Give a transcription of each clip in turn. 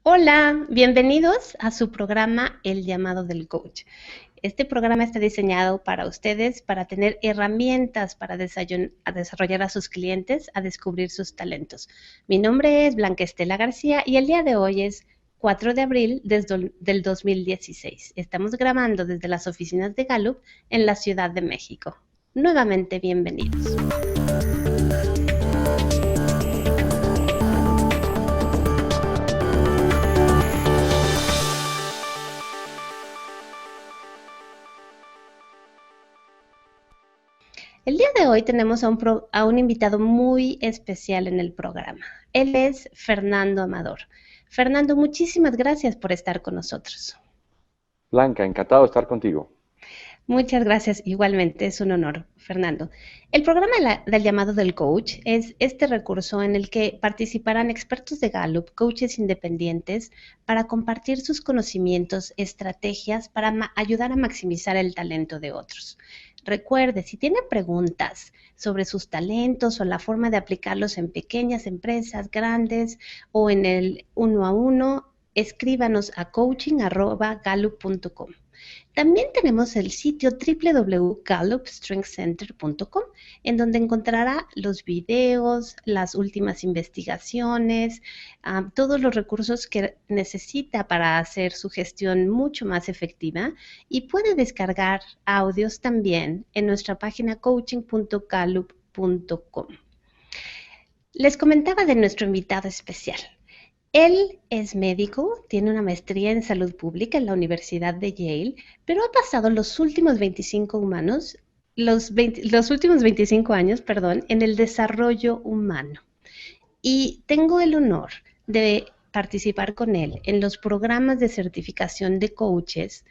Hola, bienvenidos a su programa El llamado del coach. Este programa está diseñado para ustedes para tener herramientas para desarrollar a sus clientes a descubrir sus talentos. Mi nombre es Blanca Estela García y el día de hoy es 4 de abril del 2016. Estamos grabando desde las oficinas de Gallup en la Ciudad de México. Nuevamente, bienvenidos. El día de hoy tenemos a un invitado muy especial en el programa. Él es Fernando Amador. Fernando, muchísimas gracias por estar con nosotros. Blanca, encantado de estar contigo. Muchas gracias, igualmente, es un honor, Fernando. El programa del llamado del coach es este recurso en el que participarán expertos de Gallup, coaches independientes, para compartir sus conocimientos, estrategias para ayudar a maximizar el talento de otros. Recuerde, si tiene preguntas sobre sus talentos o la forma de aplicarlos en pequeñas empresas, grandes o en el uno a uno, escríbanos a coaching@gallup.com. También tenemos el sitio www.gallupstrengthcenter.com, en donde encontrará los videos, las últimas investigaciones, todos los recursos que necesita para hacer su gestión mucho más efectiva, y puede descargar audios también en nuestra página coaching.gallup.com. Les comentaba de nuestro invitado especial. Él es médico, tiene una maestría en salud pública en la Universidad de Yale, pero ha pasado los últimos 25 años, en el desarrollo humano. Y tengo el honor de participar con él en los programas de certificación de coaches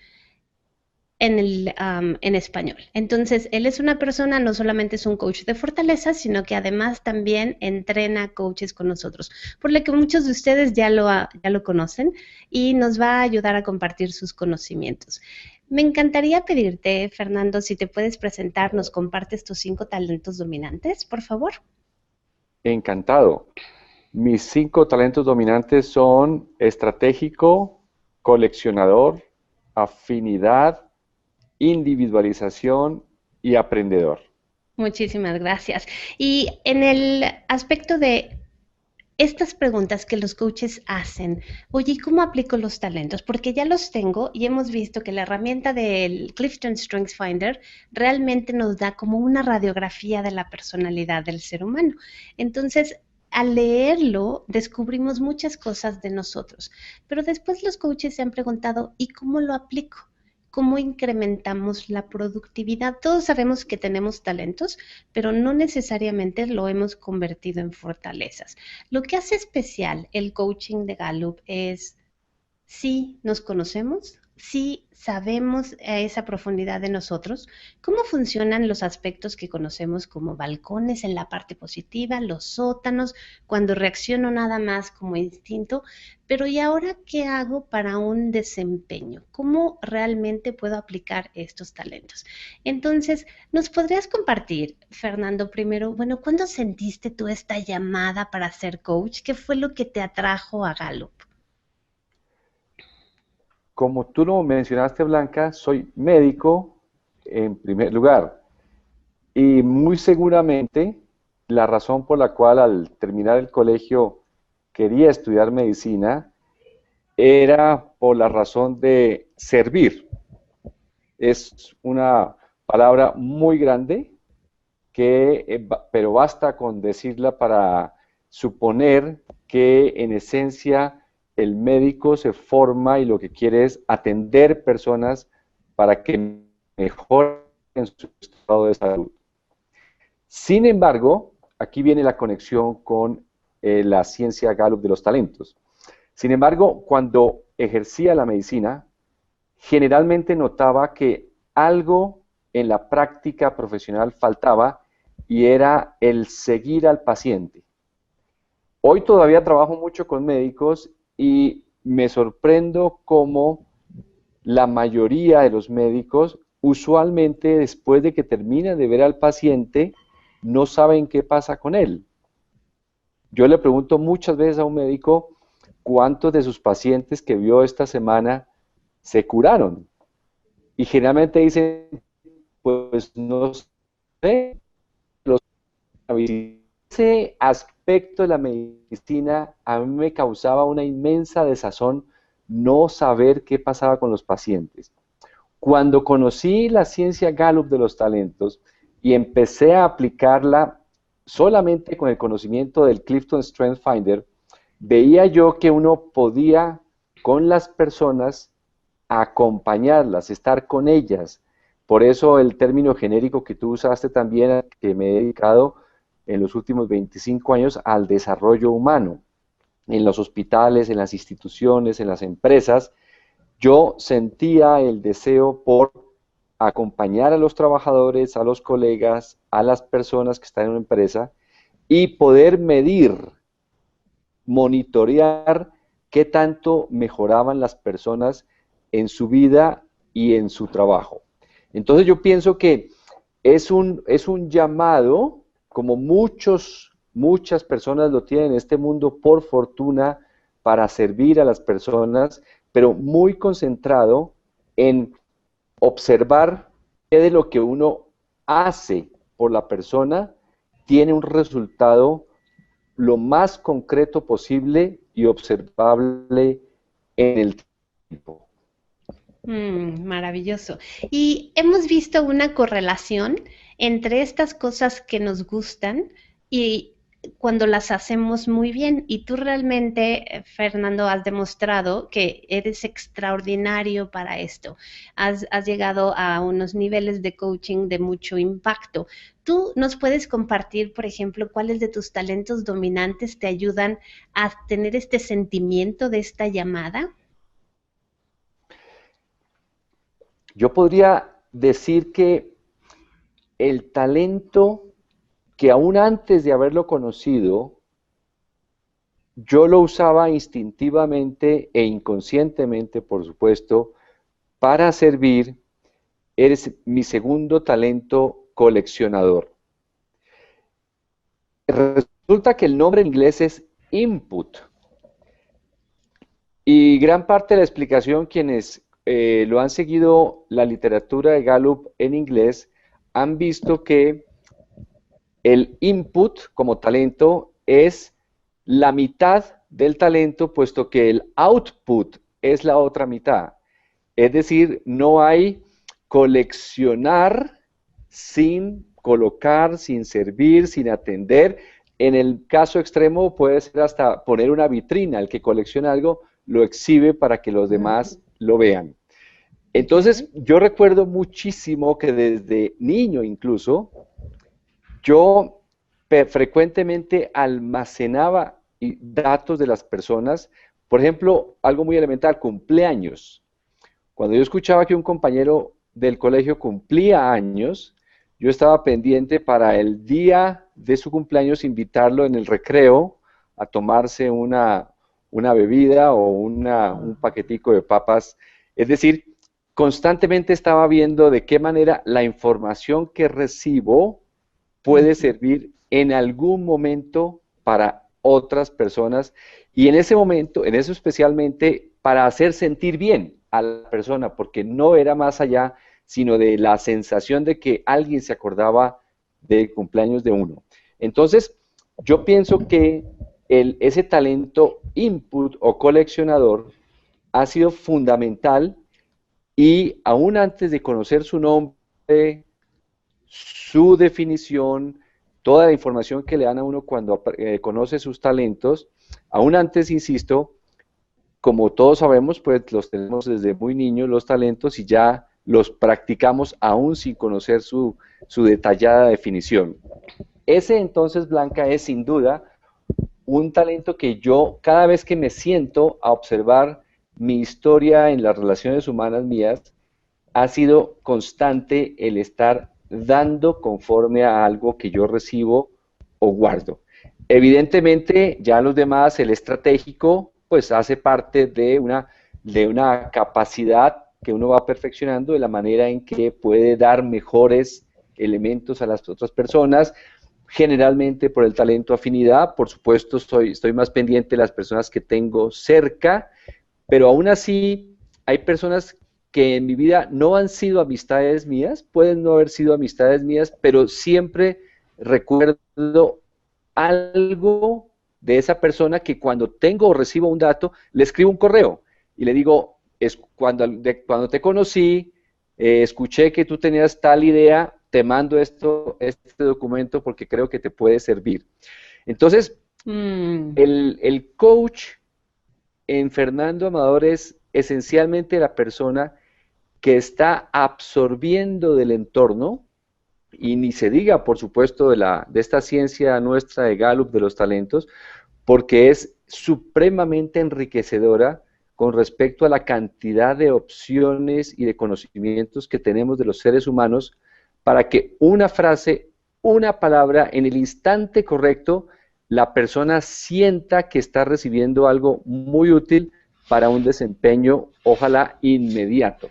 en español. Entonces, él es una persona, no solamente es un coach de fortaleza, sino que además también entrena coaches con nosotros, por lo que muchos de ustedes ya lo conocen y nos va a ayudar a compartir sus conocimientos. Me encantaría pedirte, Fernando, si te puedes presentar, nos compartes tus 5 talentos dominantes, por favor. Encantado. Mis 5 talentos dominantes son estratégico, coleccionador, afinidad, individualización y aprendedor. Muchísimas gracias. Y en el aspecto de estas preguntas que los coaches hacen, oye, ¿y cómo aplico los talentos? Porque ya los tengo y hemos visto que la herramienta del Clifton Strengths Finder realmente nos da como una radiografía de la personalidad del ser humano. Entonces, al leerlo, descubrimos muchas cosas de nosotros. Pero después los coaches se han preguntado, ¿y cómo lo aplico? ¿Cómo incrementamos la productividad? Todos sabemos que tenemos talentos, pero no necesariamente lo hemos convertido en fortalezas. Lo que hace especial el coaching de Gallup es si nos conocemos, si sabemos a esa profundidad de nosotros, cómo funcionan los aspectos que conocemos como balcones en la parte positiva, los sótanos, cuando reacciono nada más como instinto, pero ¿y ahora qué hago para un desempeño? ¿Cómo realmente puedo aplicar estos talentos? Entonces, ¿nos podrías compartir, Fernando, primero, bueno, cuándo sentiste tú esta llamada para ser coach? ¿Qué fue lo que te atrajo a Gallup? Como tú lo mencionaste, Blanca, soy médico en primer lugar. Y muy seguramente la razón por la cual al terminar el colegio quería estudiar medicina era por la razón de servir. Es una palabra muy grande, pero basta con decirla para suponer que en esencia el médico se forma y lo que quiere es atender personas para que mejoren su estado de salud. Sin embargo, aquí viene la conexión con la ciencia Gallup de los talentos. Sin embargo, cuando ejercía la medicina, generalmente notaba que algo en la práctica profesional faltaba y era el seguir al paciente. Hoy todavía trabajo mucho con médicos y me sorprendo cómo la mayoría de los médicos, usualmente después de que terminan de ver al paciente, no saben qué pasa con él. Yo le pregunto muchas veces a un médico, cuántos de sus pacientes que vio esta semana se curaron. Y generalmente dicen, pues no sé, los ese aspecto de la medicina a mí me causaba una inmensa desazón no saber qué pasaba con los pacientes. Cuando conocí la ciencia Gallup de los talentos y empecé a aplicarla solamente con el conocimiento del Clifton Strength Finder, veía yo que uno podía con las personas acompañarlas, estar con ellas. Por eso el término genérico que tú usaste también, que me he dedicado en los últimos 25 años al desarrollo humano, en los hospitales, en las instituciones, en las empresas, yo sentía el deseo por acompañar a los trabajadores, a los colegas, a las personas que están en una empresa y poder medir, monitorear qué tanto mejoraban las personas en su vida y en su trabajo. Entonces yo pienso que es un llamado, como muchas personas lo tienen en este mundo por fortuna, para servir a las personas, pero muy concentrado en observar qué de lo que uno hace por la persona tiene un resultado lo más concreto posible y observable en el tiempo. Maravilloso. Y hemos visto una correlación entre estas cosas que nos gustan y cuando las hacemos muy bien. Y tú realmente, Fernando, has demostrado que eres extraordinario para esto. Has llegado a unos niveles de coaching de mucho impacto. ¿Tú nos puedes compartir, por ejemplo, cuáles de tus talentos dominantes te ayudan a tener este sentimiento de esta llamada? Yo podría decir que el talento que aún antes de haberlo conocido, yo lo usaba instintivamente e inconscientemente, por supuesto, para servir, es mi segundo talento coleccionador. Resulta que el nombre en inglés es input. Y gran parte de la explicación, quienes lo han seguido la literatura de Gallup en inglés, han visto que el input como talento es la mitad del talento, puesto que el output es la otra mitad. Es decir, no hay coleccionar sin colocar, sin servir, sin atender. En el caso extremo puede ser hasta poner una vitrina. El que colecciona algo lo exhibe para que los demás lo vean. Entonces, yo recuerdo muchísimo que desde niño incluso, yo frecuentemente almacenaba datos de las personas. Por ejemplo, algo muy elemental, cumpleaños. Cuando yo escuchaba que un compañero del colegio cumplía años, yo estaba pendiente para el día de su cumpleaños invitarlo en el recreo a tomarse una bebida o un paquetico de papas. Es decir, constantemente estaba viendo de qué manera la información que recibo puede servir en algún momento para otras personas y en ese momento, en eso especialmente, para hacer sentir bien a la persona, porque no era más allá sino de la sensación de que alguien se acordaba del cumpleaños de uno. Entonces, yo pienso que ese talento input o coleccionador ha sido fundamental y aún antes de conocer su nombre, su definición, toda la información que le dan a uno cuando conoce sus talentos, aún antes, insisto, como todos sabemos, pues los tenemos desde muy niños los talentos y ya los practicamos aún sin conocer su detallada definición. Ese entonces, Blanca, es sin duda un talento que yo cada vez que me siento a observar mi historia en las relaciones humanas mías, ha sido constante el estar dando conforme a algo que yo recibo o guardo. Evidentemente, ya los demás, el estratégico, pues hace parte de una capacidad que uno va perfeccionando de la manera en que puede dar mejores elementos a las otras personas, generalmente por el talento afinidad, por supuesto estoy más pendiente de las personas que tengo cerca, pero aún así hay personas que en mi vida no han sido amistades mías, pueden no haber sido amistades mías, pero siempre recuerdo algo de esa persona que cuando tengo o recibo un dato, le escribo un correo y le digo, es cuando te conocí, escuché que tú tenías tal idea, te mando este documento porque creo que te puede servir. Entonces, Mm. el coach en Fernando Amador es esencialmente la persona que está absorbiendo del entorno, y ni se diga, por supuesto, de esta ciencia nuestra de Gallup de los talentos, porque es supremamente enriquecedora con respecto a la cantidad de opciones y de conocimientos que tenemos de los seres humanos para que una frase, una palabra, en el instante correcto, la persona sienta que está recibiendo algo muy útil para un desempeño, ojalá inmediato.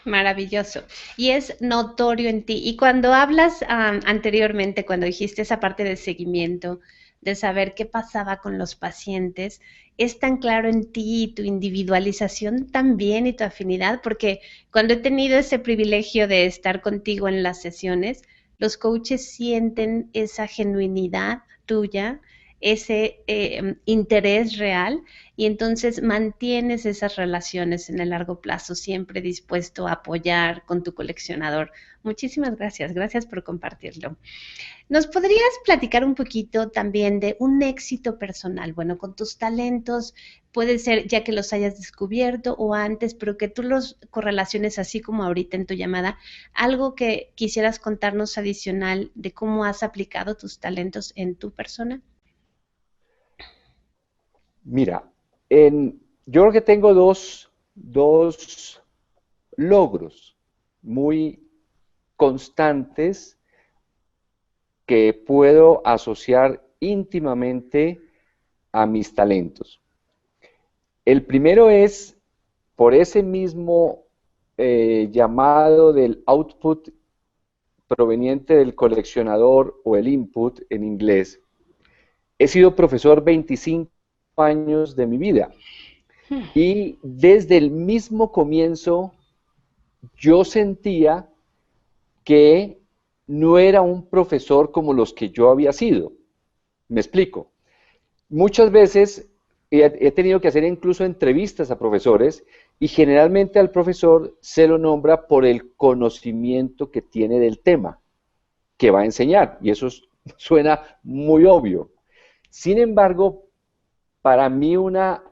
Maravilloso. Y es notorio en ti. Y cuando hablas anteriormente, cuando dijiste esa parte de seguimiento, de saber qué pasaba con los pacientes, es tan claro en ti y tu individualización también y tu afinidad, porque cuando he tenido ese privilegio de estar contigo en las sesiones, los coaches sienten esa genuinidad tuya, ese interés real y entonces mantienes esas relaciones en el largo plazo, siempre dispuesto a apoyar con tu coleccionador. Muchísimas gracias, gracias por compartirlo. ¿Nos podrías platicar un poquito también de un éxito personal? Bueno, con tus talentos, puede ser ya que los hayas descubierto o antes, pero que tú los correlaciones así como ahorita en tu llamada, algo que quisieras contarnos adicional de cómo has aplicado tus talentos en tu persona. Mira, yo creo que tengo dos logros muy constantes que puedo asociar íntimamente a mis talentos. El primero es por ese mismo llamado del output proveniente del coleccionador o el input en inglés. He sido profesor 25 años de mi vida y desde el mismo comienzo yo sentía que no era un profesor como los que yo había sido. Me explico. Muchas veces he tenido que hacer incluso entrevistas a profesores y generalmente al profesor se lo nombra por el conocimiento que tiene del tema que va a enseñar y eso suena muy obvio. Sin embargo, para mí una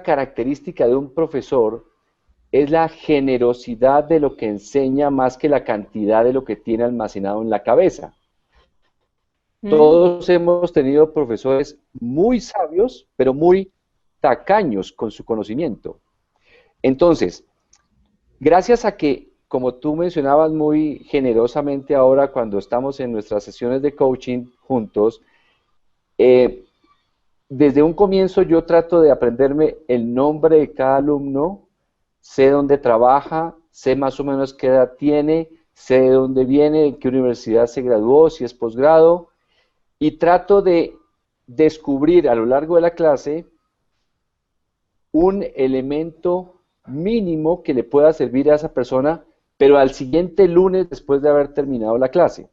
característica de un profesor es la generosidad de lo que enseña más que la cantidad de lo que tiene almacenado en la cabeza. Mm. Todos hemos tenido profesores muy sabios, pero muy tacaños con su conocimiento. Entonces, gracias a que, como tú mencionabas muy generosamente ahora cuando estamos en nuestras sesiones de coaching juntos, eh, desde un comienzo yo trato de aprenderme el nombre de cada alumno, sé dónde trabaja, sé más o menos qué edad tiene, sé de dónde viene, en qué universidad se graduó, si es posgrado, y trato de descubrir a lo largo de la clase un elemento mínimo que le pueda servir a esa persona, pero al siguiente lunes después de haber terminado la clase.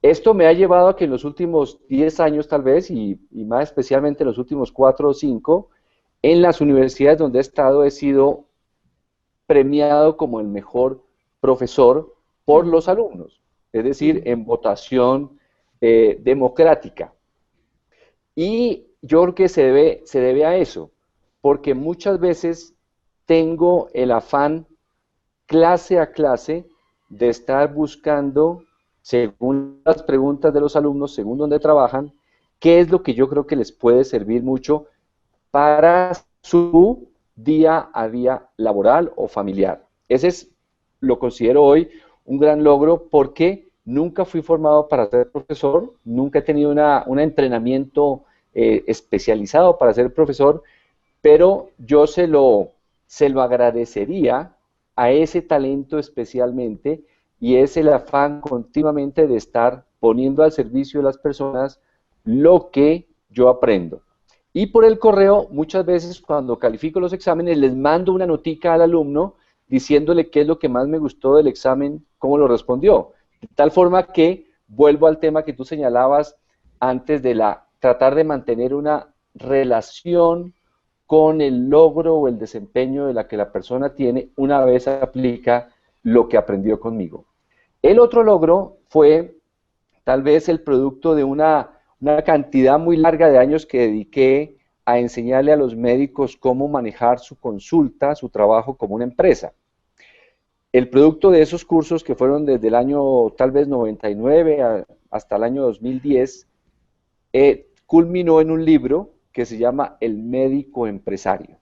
Esto me ha llevado a que en los últimos 10 años tal vez, y más especialmente en los últimos 4 o 5, en las universidades donde he estado he sido premiado como el mejor profesor por los alumnos, es decir, Mm. en votación democrática. Y yo creo que se debe a eso, porque muchas veces tengo el afán clase a clase de estar buscando, según las preguntas de los alumnos, según donde trabajan, qué es lo que yo creo que les puede servir mucho para su día a día laboral o familiar. Ese es, lo considero hoy un gran logro porque nunca fui formado para ser profesor, nunca he tenido un entrenamiento especializado para ser profesor, pero yo se lo agradecería a ese talento especialmente y es el afán continuamente de estar poniendo al servicio de las personas lo que yo aprendo. Y por el correo, muchas veces cuando califico los exámenes, les mando una notica al alumno diciéndole qué es lo que más me gustó del examen, cómo lo respondió. De tal forma que vuelvo al tema que tú señalabas antes de tratar de mantener una relación con el logro o el desempeño de la que la persona tiene una vez aplica lo que aprendió conmigo. El otro logro fue tal vez el producto de una cantidad muy larga de años que dediqué a enseñarle a los médicos cómo manejar su consulta, su trabajo como una empresa. El producto de esos cursos que fueron desde el año tal vez 99 hasta el año 2010, culminó en un libro que se llama El médico empresario.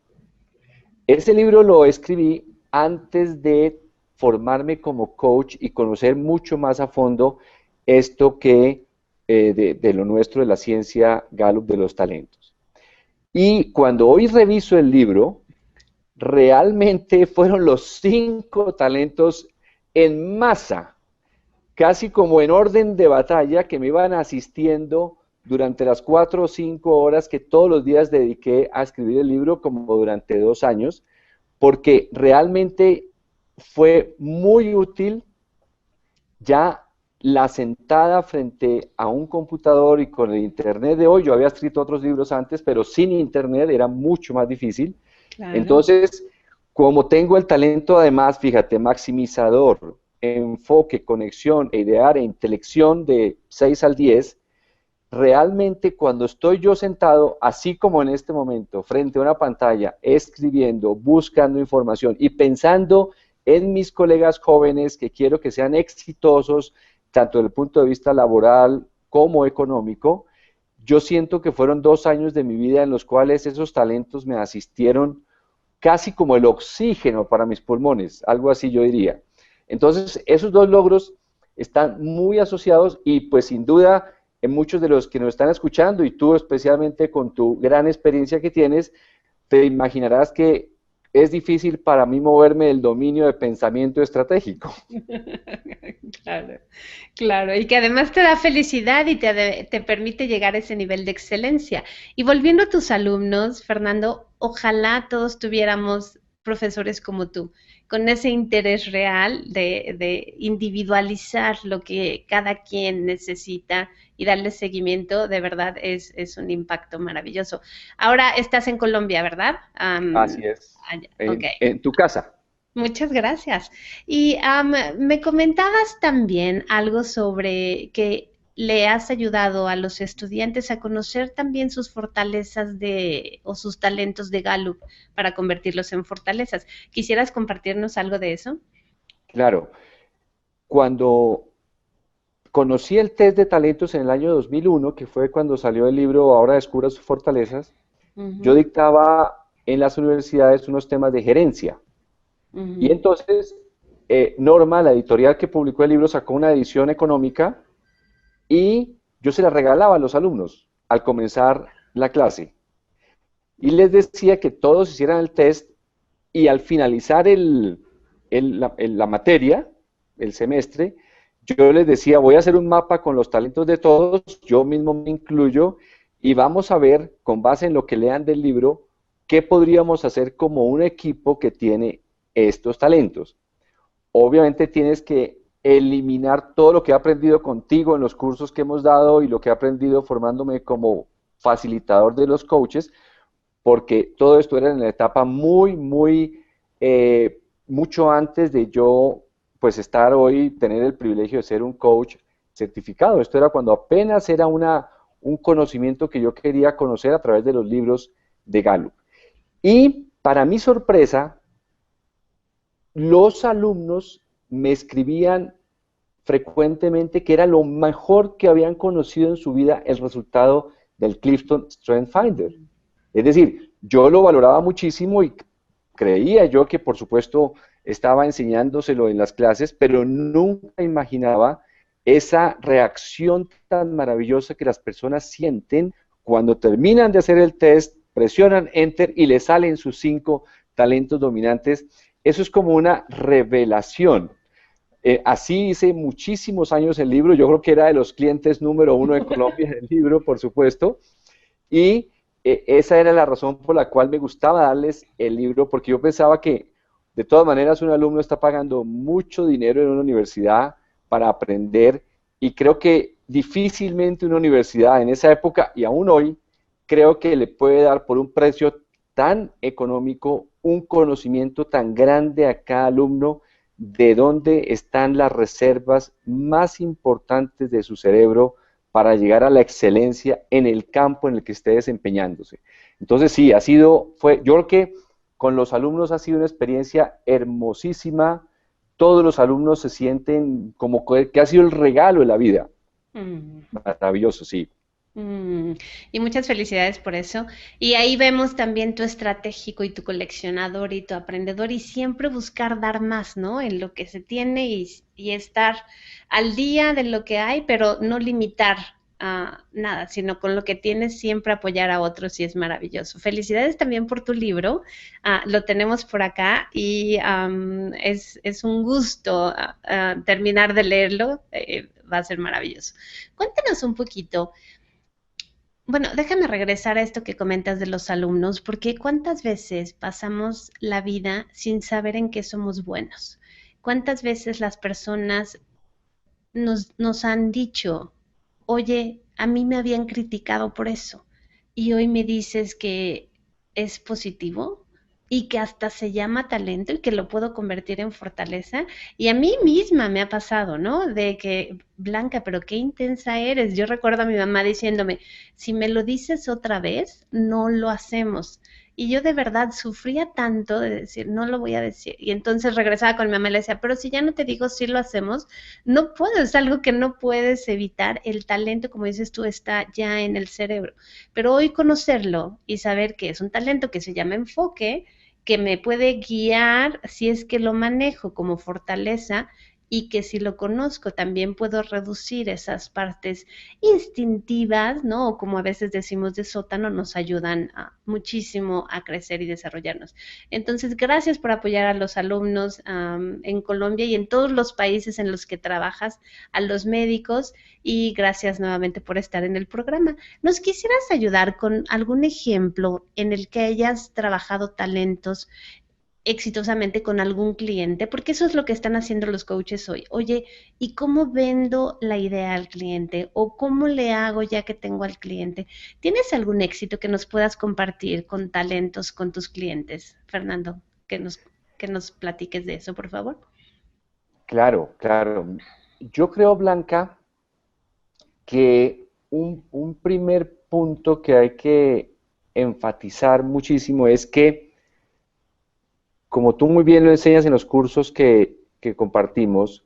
Ese libro lo escribí antes de formarme como coach y conocer mucho más a fondo esto que de lo nuestro, de la ciencia Gallup de los talentos. Y cuando hoy reviso el libro, realmente fueron los 5 talentos en masa, casi como en orden de batalla, que me iban asistiendo durante las 4 o 5 horas que todos los días dediqué a escribir el libro, como durante 2 años, porque realmente fue muy útil ya la sentada frente a un computador y con el internet de hoy. Yo había escrito otros libros antes, pero sin internet era mucho más difícil. Claro. Entonces, como tengo el talento además, fíjate, maximizador, enfoque, conexión, idear e intelección de 6 al 10, realmente cuando estoy yo sentado, así como en este momento, frente a una pantalla, escribiendo, buscando información y pensando en mis colegas jóvenes que quiero que sean exitosos, tanto desde el punto de vista laboral como económico, yo siento que fueron 2 años de mi vida en los cuales esos talentos me asistieron casi como el oxígeno para mis pulmones, algo así yo diría. Entonces, esos 2 logros están muy asociados y pues sin duda en muchos de los que nos están escuchando y tú especialmente con tu gran experiencia que tienes, te imaginarás que es difícil para mí moverme del dominio de pensamiento estratégico. Claro, claro, y que además te da felicidad y te permite llegar a ese nivel de excelencia. Y volviendo a tus alumnos, Fernando, ojalá todos tuviéramos profesores como tú, con ese interés real de individualizar lo que cada quien necesita y darle seguimiento, de verdad es un impacto maravilloso. Ahora estás en Colombia, ¿verdad? Así es, en tu casa. Muchas gracias. Y me comentabas también algo sobre que le has ayudado a los estudiantes a conocer también sus fortalezas o sus talentos de Gallup para convertirlos en fortalezas. ¿Quisieras compartirnos algo de eso? Claro. Cuando conocí el test de talentos en el año 2001, que fue cuando salió el libro Ahora descubra sus fortalezas, yo dictaba en las universidades unos temas de gerencia. Y entonces, Norma, la editorial que publicó el libro, sacó una edición económica y yo se la regalaba a los alumnos al comenzar la clase. Y les decía que todos hicieran el test y al finalizar la materia, el semestre, yo les decía, voy a hacer un mapa con los talentos de todos, yo mismo me incluyo, y vamos a ver, con base en lo que lean del libro, qué podríamos hacer como un equipo que tiene estos talentos. Obviamente tienes que eliminar todo lo que he aprendido contigo en los cursos que hemos dado y lo que he aprendido formándome como facilitador de los coaches, porque todo esto era en la etapa mucho antes de yo pues estar hoy, tener el privilegio de ser un coach certificado. Esto era cuando apenas era un conocimiento que yo quería conocer a través de los libros de Gallup. Y para mi sorpresa, los alumnos me escribían frecuentemente que era lo mejor que habían conocido en su vida el resultado del Clifton Strength Finder. Es decir, yo lo valoraba muchísimo y creía yo que por supuesto estaba enseñándoselo en las clases, pero nunca imaginaba esa reacción tan maravillosa que las personas sienten cuando terminan de hacer el test, presionan Enter y les salen sus 5 talentos dominantes. Eso es como una revelación. Así hice muchísimos años el libro, yo creo que era de los clientes número uno de Colombia del libro, por supuesto, y esa era la razón por la cual me gustaba darles el libro, porque yo pensaba que de todas maneras un alumno está pagando mucho dinero en una universidad para aprender, y creo que difícilmente una universidad en esa época y aún hoy, creo que le puede dar por un precio tan económico un conocimiento tan grande a cada alumno de dónde están las reservas más importantes de su cerebro para llegar a la excelencia en el campo en el que esté desempeñándose. Entonces sí, yo creo que con los alumnos ha sido una experiencia hermosísima. Todos los alumnos se sienten como que ha sido el regalo de la vida. Mm. Maravilloso, sí. Mm, y muchas felicidades por eso. Y ahí vemos también tu estratégico y tu coleccionador y tu aprendedor y siempre buscar dar más, ¿no? En lo que se tiene y estar al día de lo que hay, pero no limitar a nada, sino con lo que tienes siempre apoyar a otros y es maravilloso. Felicidades también por tu libro. Lo tenemos por acá y es un gusto terminar de leerlo. Va a ser maravilloso. Cuéntanos un poquito. Bueno, déjame regresar a esto que comentas de los alumnos, porque ¿cuántas veces pasamos la vida sin saber en qué somos buenos? ¿Cuántas veces las personas nos han dicho, oye, a mí me habían criticado por eso y hoy me dices que es positivo y que hasta se llama talento y que lo puedo convertir en fortaleza? Y a mí misma me ha pasado, ¿no? De que, Blanca, pero qué intensa eres. Yo recuerdo a mi mamá diciéndome, si me lo dices otra vez, no lo hacemos. Y yo de verdad sufría tanto de decir, no lo voy a decir. Y entonces regresaba con mi mamá y le decía, pero si ya no te digo si lo hacemos, no puedo, es algo que no puedes evitar. El talento, como dices tú, está ya en el cerebro. Pero hoy conocerlo y saber que es un talento que se llama enfoque, que me puede guiar si es que lo manejo como fortaleza y que si lo conozco también puedo reducir esas partes instintivas, ¿no? O como a veces decimos de sótano, nos ayudan muchísimo a crecer y desarrollarnos. Entonces, gracias por apoyar a los alumnos en Colombia y en todos los países en los que trabajas, a los médicos y gracias nuevamente por estar en el programa. ¿Nos quisieras ayudar con algún ejemplo en el que hayas trabajado talentos exitosamente con algún cliente? Porque eso es lo que están haciendo los coaches hoy. Oye, ¿y cómo vendo la idea al cliente? ¿O cómo le hago ya que tengo al cliente? ¿Tienes algún éxito que nos puedas compartir con talentos, con tus clientes? Fernando, que nos platiques de eso, por favor. Claro, claro. Yo creo, Blanca, que un primer punto que hay que enfatizar muchísimo es que, como tú muy bien lo enseñas en los cursos que compartimos,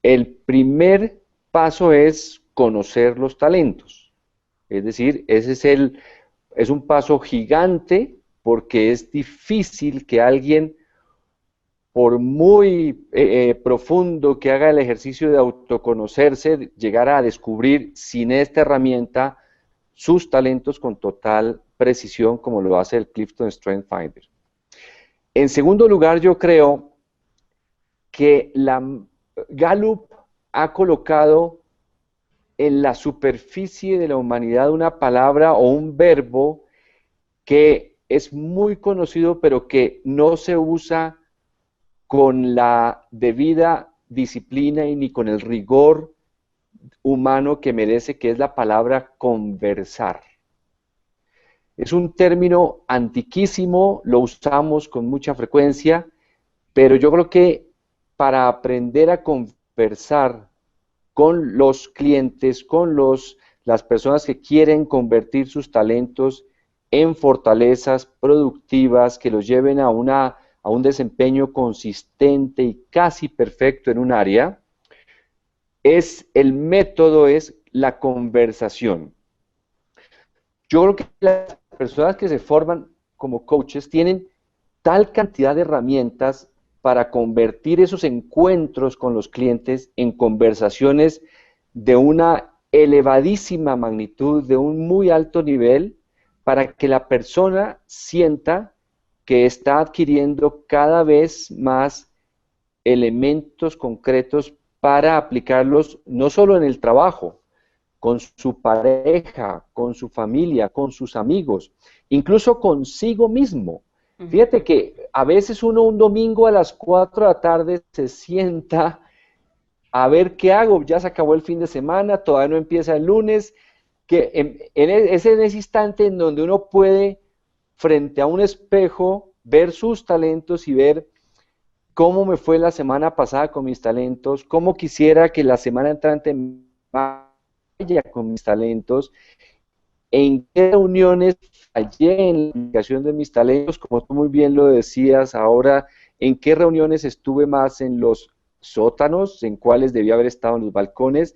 el primer paso es conocer los talentos. Es decir, es un paso gigante porque es difícil que alguien, por muy profundo que haga el ejercicio de autoconocerse, llegara a descubrir sin esta herramienta sus talentos con total precisión, como lo hace el Clifton Strength Finder. En segundo lugar, yo creo que Gallup ha colocado en la superficie de la humanidad una palabra o un verbo que es muy conocido, pero que no se usa con la debida disciplina y ni con el rigor humano que merece, que es la palabra conversar. Es un término antiquísimo, lo usamos con mucha frecuencia, pero yo creo que para aprender a conversar con los clientes, las personas que quieren convertir sus talentos en fortalezas productivas que los lleven a un desempeño consistente y casi perfecto en un área, el método es la conversación. Yo creo que las personas que se forman como coaches tienen tal cantidad de herramientas para convertir esos encuentros con los clientes en conversaciones de una elevadísima magnitud, de un muy alto nivel, para que la persona sienta que está adquiriendo cada vez más elementos concretos para aplicarlos no solo en el trabajo, con su pareja, con su familia, con sus amigos, incluso consigo mismo. Fíjate que a veces uno un domingo a las 4 de la tarde se sienta a ver qué hago, ya se acabó el fin de semana, todavía no empieza el lunes, que es en ese instante en donde uno puede, frente a un espejo, ver sus talentos y ver cómo me fue la semana pasada con mis talentos, cómo quisiera que la semana entrante vaya con mis talentos, en qué reuniones fallé en la aplicación de mis talentos, como tú muy bien lo decías ahora, en qué reuniones estuve más en los sótanos, en cuáles debía haber estado en los balcones.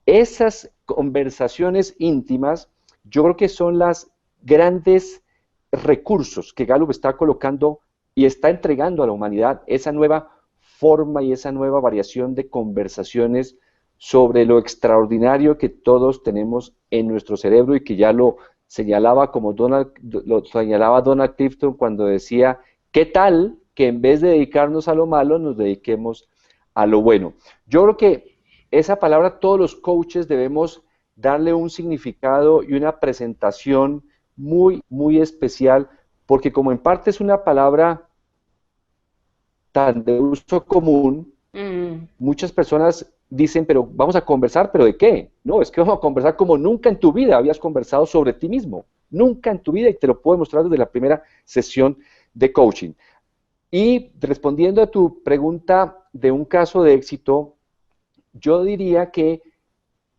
Esas conversaciones íntimas, yo creo que son las grandes recursos que Gallup está colocando y está entregando a la humanidad, esa nueva forma y esa nueva variación de conversaciones sobre lo extraordinario que todos tenemos en nuestro cerebro y que ya lo señalaba Donald Clifton cuando decía, ¿qué tal que en vez de dedicarnos a lo malo nos dediquemos a lo bueno? Yo creo que esa palabra todos los coaches debemos darle un significado y una presentación muy, muy especial, porque como en parte es una palabra tan de uso común, muchas personas dicen, pero vamos a conversar, ¿pero de qué? No, es que vamos a conversar como nunca en tu vida habías conversado sobre ti mismo, nunca en tu vida, y te lo puedo mostrar desde la primera sesión de coaching. Y respondiendo a tu pregunta de un caso de éxito, yo diría que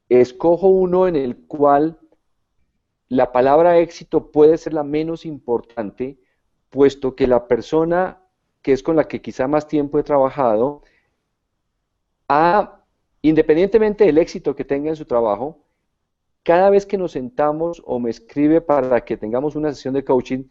escojo uno en el cual la palabra éxito puede ser la menos importante, puesto que la persona que es con la que quizá más tiempo he trabajado, independientemente del éxito que tenga en su trabajo, cada vez que nos sentamos o me escribe para que tengamos una sesión de coaching,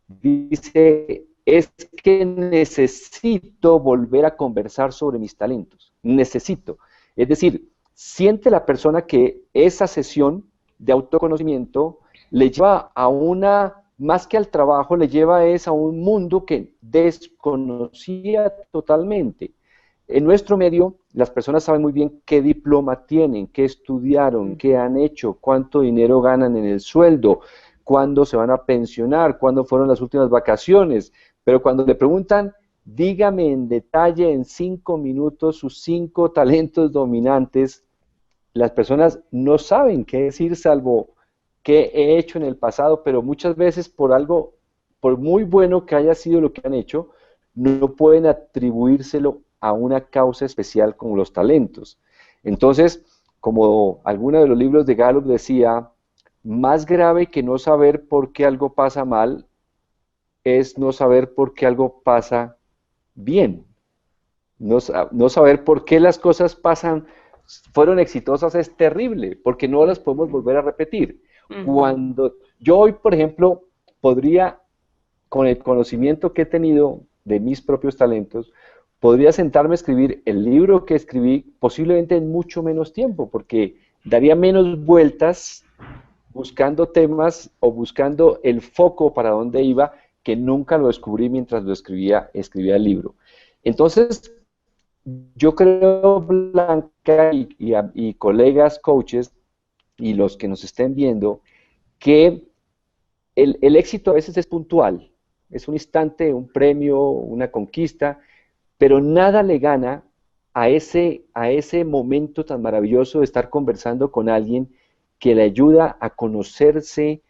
dice, es que necesito volver a conversar sobre mis talentos, necesito. Es decir, siente la persona que esa sesión de autoconocimiento le lleva a más que al trabajo, le lleva a un mundo que desconocía totalmente. En nuestro medio, las personas saben muy bien qué diploma tienen, qué estudiaron, qué han hecho, cuánto dinero ganan en el sueldo, cuándo se van a pensionar, cuándo fueron las últimas vacaciones, pero cuando le preguntan, dígame en detalle, en 5 minutos, sus 5 talentos dominantes, las personas no saben qué decir, salvo qué he hecho en el pasado, pero muchas veces por algo, por muy bueno que haya sido lo que han hecho, no pueden atribuírselo a una causa especial como los talentos. Entonces, como alguno de los libros de Gallup decía, más grave que no saber por qué algo pasa mal es no saber por qué algo pasa bien. No saber por qué las cosas fueron exitosas es terrible, porque no las podemos volver a repetir. Cuando yo hoy, por ejemplo, podría, con el conocimiento que he tenido de mis propios talentos, podría sentarme a escribir el libro que escribí posiblemente en mucho menos tiempo, porque daría menos vueltas buscando temas o buscando el foco para dónde iba, que nunca lo descubrí mientras lo escribía el libro. Entonces, yo creo, Blanca y colegas coaches y los que nos estén viendo, que el éxito a veces es puntual, es un instante, un premio, una conquista, pero nada le gana a ese momento tan maravilloso de estar conversando con alguien que le ayuda a conocerse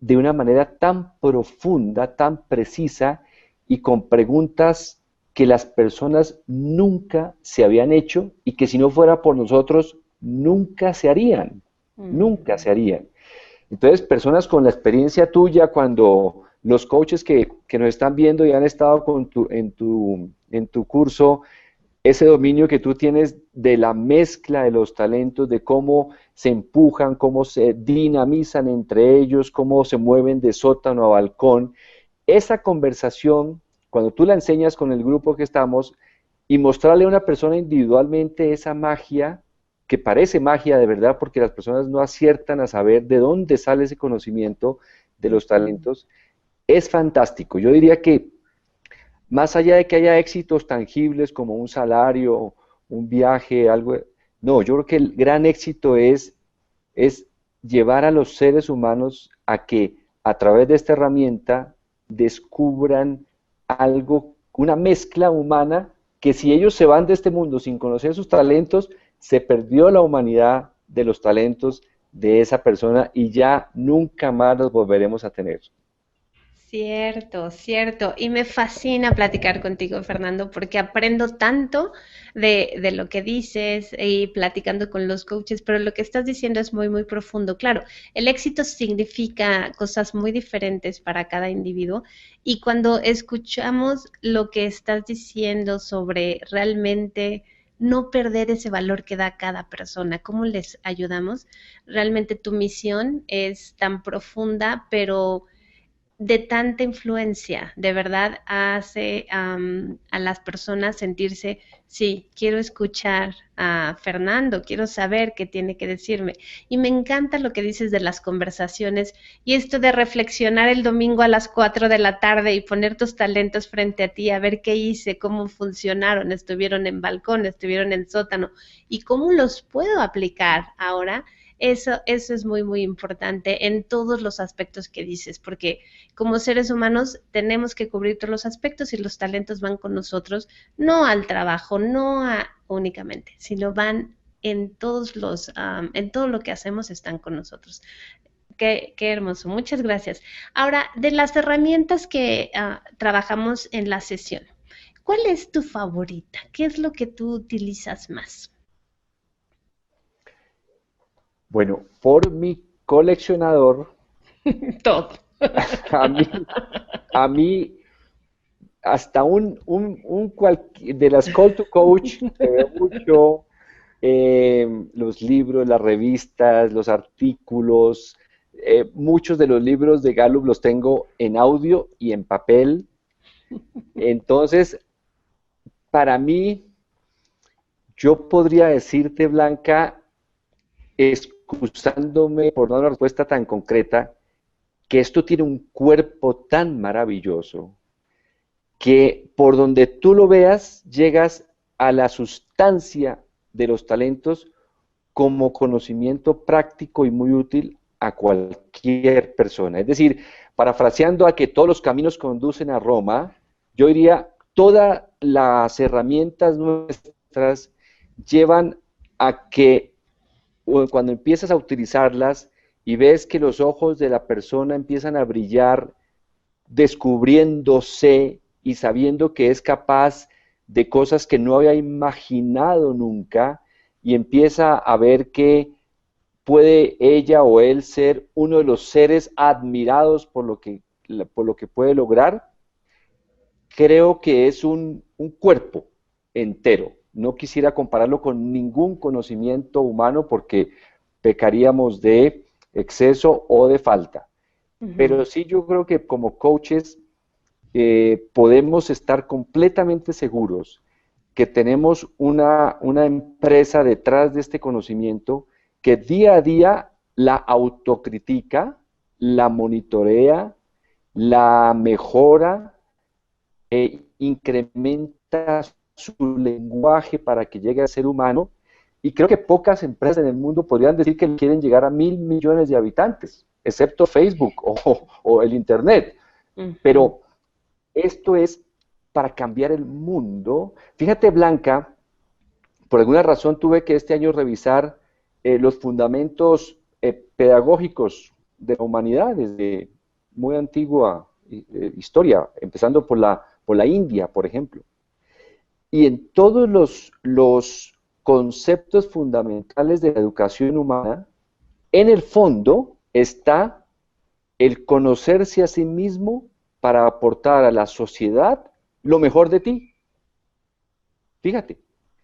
de una manera tan profunda, tan precisa y con preguntas que las personas nunca se habían hecho y que si no fuera por nosotros, nunca se harían, nunca se harían. Entonces, personas con la experiencia tuya, cuando los coaches que nos están viendo y han estado en tu curso, ese dominio que tú tienes de la mezcla de los talentos, de cómo se empujan, cómo se dinamizan entre ellos, cómo se mueven de sótano a balcón, esa conversación, cuando tú la enseñas con el grupo que estamos, y mostrarle a una persona individualmente esa magia, que parece magia de verdad, porque las personas no aciertan a saber de dónde sale ese conocimiento de los talentos, es fantástico. Yo diría que más allá de que haya éxitos tangibles como un salario, un viaje, algo, no, yo creo que el gran éxito es llevar a los seres humanos a que a través de esta herramienta descubran algo, una mezcla humana, que si ellos se van de este mundo sin conocer sus talentos, se perdió la humanidad de los talentos de esa persona y ya nunca más los volveremos a tener. Cierto, cierto. Y me fascina platicar contigo, Fernando, porque aprendo tanto de lo que dices y platicando con los coaches, pero lo que estás diciendo es muy, muy profundo. Claro, el éxito significa cosas muy diferentes para cada individuo y cuando escuchamos lo que estás diciendo sobre realmente no perder ese valor que da cada persona, cómo les ayudamos, realmente tu misión es tan profunda, pero de tanta influencia, de verdad hace a las personas sentirse, sí, quiero escuchar a Fernando, quiero saber qué tiene que decirme. Y me encanta lo que dices de las conversaciones y esto de reflexionar el domingo a las 4 de la tarde y poner tus talentos frente a ti, a ver qué hice, cómo funcionaron, estuvieron en balcón, estuvieron en sótano y cómo los puedo aplicar ahora. Eso es muy, muy importante en todos los aspectos que dices, porque como seres humanos tenemos que cubrir todos los aspectos y los talentos van con nosotros, no al trabajo, únicamente, sino van en en todo lo que hacemos están con nosotros. Qué hermoso, muchas gracias. Ahora, de las herramientas que trabajamos en la sesión, ¿cuál es tu favorita? ¿Qué es lo que tú utilizas más? Bueno, por mi coleccionador, Todo. a mí, a mí hasta de las Call to Coach, que veo mucho, los libros, las revistas, los artículos, muchos de los libros de Gallup los tengo en audio y en papel. Entonces, para mí, yo podría decirte, Blanca, excusándome por no dar una respuesta tan concreta, que esto tiene un cuerpo tan maravilloso que por donde tú lo veas llegas a la sustancia de los talentos como conocimiento práctico y muy útil a cualquier persona. Es decir, parafraseando a que todos los caminos conducen a Roma, yo diría, todas las herramientas nuestras llevan a que cuando empiezas a utilizarlas y ves que los ojos de la persona empiezan a brillar, descubriéndose y sabiendo que es capaz de cosas que no había imaginado nunca, y empieza a ver que puede ella o él ser uno de los seres admirados por lo que puede lograr, creo que es un cuerpo entero. No quisiera compararlo con ningún conocimiento humano porque pecaríamos de exceso o de falta. Ujú. Pero sí yo creo que como coaches podemos estar completamente seguros que tenemos una empresa detrás de este conocimiento que día a día la autocritica, la monitorea, la mejora, incrementa su lenguaje para que llegue a ser humano, y creo que pocas empresas en el mundo podrían decir que quieren llegar a 1.000 millones de habitantes, excepto Facebook o el Internet. Ujú. Pero esto es para cambiar el mundo. Fíjate, Blanca, por alguna razón tuve que este año revisar los fundamentos pedagógicos de la humanidad desde muy antigua historia, empezando por la India, por ejemplo. Y en todos los conceptos fundamentales de la educación humana, en el fondo está el conocerse a sí mismo para aportar a la sociedad lo mejor de ti. Fíjate.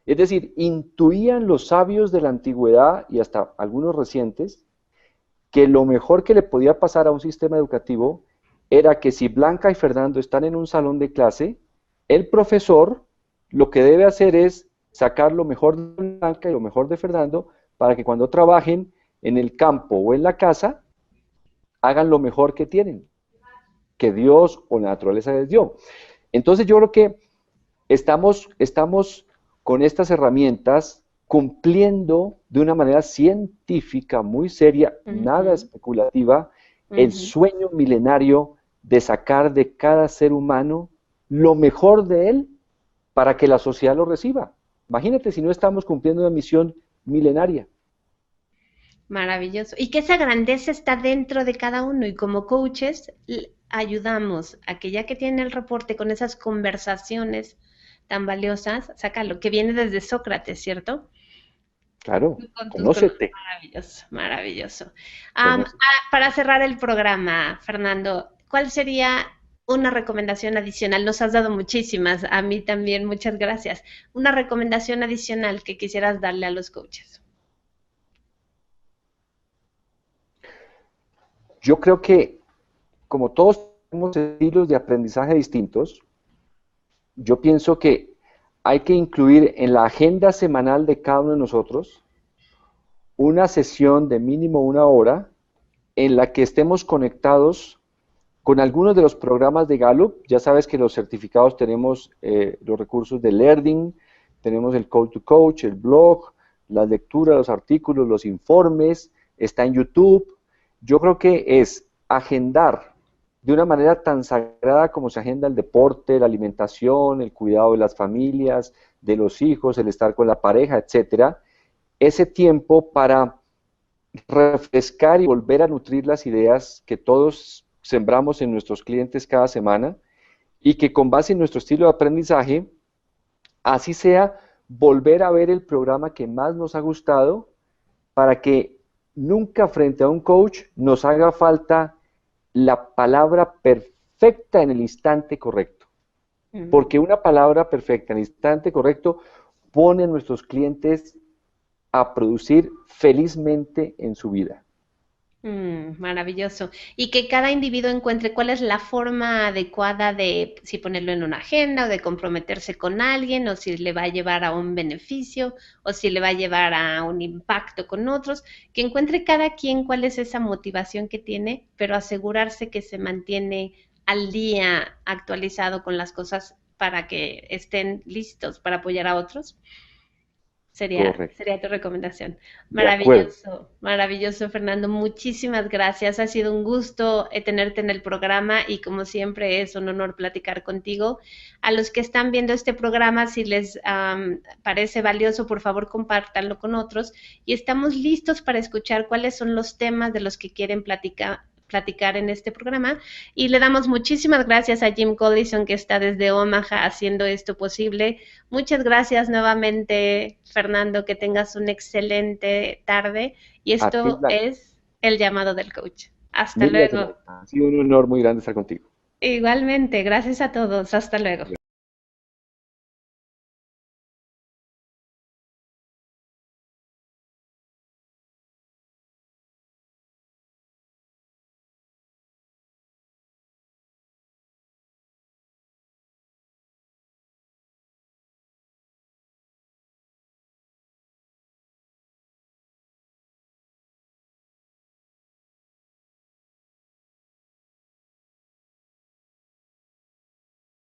Es decir, intuían los sabios de la antigüedad y hasta algunos recientes que lo mejor que le podía pasar a un sistema educativo era que si Blanca y Fernando están en un salón de clase, el profesor lo que debe hacer es sacar lo mejor de Blanca y lo mejor de Fernando para que cuando trabajen en el campo o en la casa, hagan lo mejor que tienen, que Dios o la naturaleza les dio. Entonces yo creo que estamos con estas herramientas cumpliendo de una manera científica, muy seria, nada Ujú, especulativa, el ujú. sueño milenario de sacar de cada ser humano lo mejor de él para que la sociedad lo reciba. Imagínate si no estamos cumpliendo una misión milenaria. Maravilloso. Y que esa grandeza está dentro de cada uno y como coaches ayudamos a que ya que tienen el reporte con esas conversaciones tan valiosas, sácalo, que viene desde Sócrates, ¿cierto? Claro, Con tus conócete, maravilloso, maravilloso. conócete. Para cerrar el programa, Fernando, ¿cuál sería una recomendación adicional? Nos has dado muchísimas, a mí también, muchas gracias. Una recomendación adicional que quisieras darle a los coaches. Yo creo que como todos tenemos estilos de aprendizaje distintos, yo pienso que hay que incluir en la agenda semanal de cada uno de nosotros una sesión de mínimo una hora en la que estemos conectados con algunos de los programas de Gallup. Ya sabes que los certificados tenemos los recursos de Learning, tenemos el Call to Coach, el blog, las lecturas, los artículos, los informes, está en YouTube. Yo creo que es agendar de una manera tan sagrada como se agenda el deporte, la alimentación, el cuidado de las familias, de los hijos, el estar con la pareja, etcétera, ese tiempo para refrescar y volver a nutrir las ideas que todos sembramos en nuestros clientes cada semana y que con base en nuestro estilo de aprendizaje, así sea, volver a ver el programa que más nos ha gustado para que nunca frente a un coach nos haga falta la palabra perfecta en el instante correcto. Mm. Porque una palabra perfecta en el instante correcto pone a nuestros clientes a producir felizmente en su vida. Maravilloso. Y que cada individuo encuentre cuál es la forma adecuada de si ponerlo en una agenda o de comprometerse con alguien o si le va a llevar a un beneficio o si le va a llevar a un impacto con otros, que encuentre cada quien cuál es esa motivación que tiene, pero asegurarse que se mantiene al día actualizado con las cosas para que estén listos para apoyar a otros. Correcto. Sería tu recomendación. De acuerdo. Maravilloso, maravilloso, Fernando. Muchísimas gracias. Ha sido un gusto tenerte en el programa y como siempre es un honor platicar contigo. A los que están viendo este programa, si les parece valioso, por favor, compártanlo con otros y estamos listos para escuchar cuáles son los temas de los que quieren platicar en este programa y le damos muchísimas gracias a Jim Collison que está desde Omaha haciendo esto posible. Muchas gracias nuevamente, Fernando, que tengas una excelente tarde y A ti, esto Blanca. es el llamado del coach. Hasta Mil gracias, luego. Blanca. Ha sido un honor muy grande estar contigo. Igualmente, gracias a todos. Hasta luego.